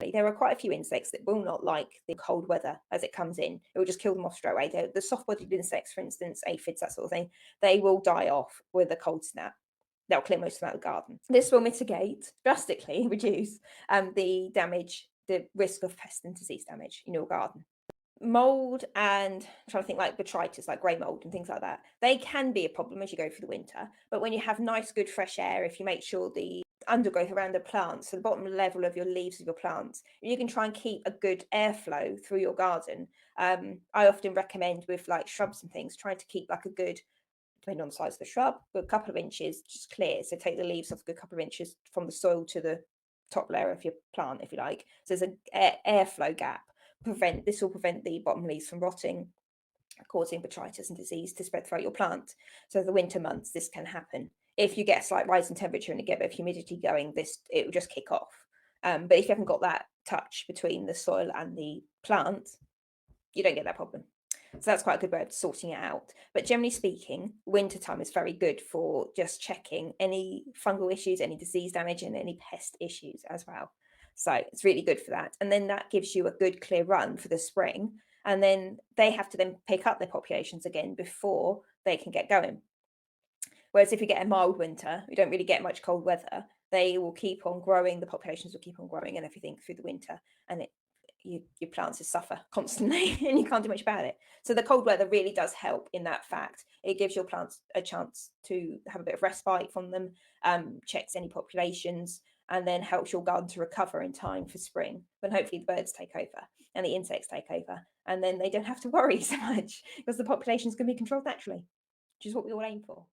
naturally. There are quite a few insects that will not like the cold weather as it comes in. It will just kill them off straight away. The soft-bodied insects, for instance, aphids, that sort of thing, they will die off with a cold snap. They'll clear most of them out of the garden. This will mitigate, drastically reduce the damage, the risk of pest and disease damage in your garden. Mold and I'm trying to think like botrytis, like grey mold and things like that. They can be a problem as you go through the winter, but when you have nice, good fresh air, if you make sure the undergrowth around the plants, so the bottom level of your leaves of your plants, you can try and keep a good airflow through your garden. I often recommend with like shrubs and things, trying to keep like a good, depending on the size of the shrub, but a couple of inches just clear. So take the leaves off a good couple of inches from the soil to the top layer of your plant, if you like. So there's an airflow gap. This will prevent the bottom leaves from rotting, causing botrytis and disease to spread throughout your plant. So the winter months, this can happen. If you get a slight rise in temperature and you get a bit of humidity going, it will just kick off. But if you haven't got that touch between the soil and the plant, you don't get that problem. So that's quite a good way of sorting it out. But generally speaking, winter time is very good for just checking any fungal issues, any disease damage, and any pest issues as well. So it's really good for that. And then that gives you a good clear run for the spring. And then they have to then pick up their populations again before they can get going. Whereas if you get a mild winter, you don't really get much cold weather, they will keep on growing, the populations will keep on growing and everything through the winter. And your plants just suffer constantly and you can't do much about it. So the cold weather really does help in that fact. It gives your plants a chance to have a bit of respite from them, checks any populations, and then helps your garden to recover in time for spring, when hopefully the birds take over and the insects take over. And then they don't have to worry so much because the population's going to be controlled naturally, which is what we all aim for.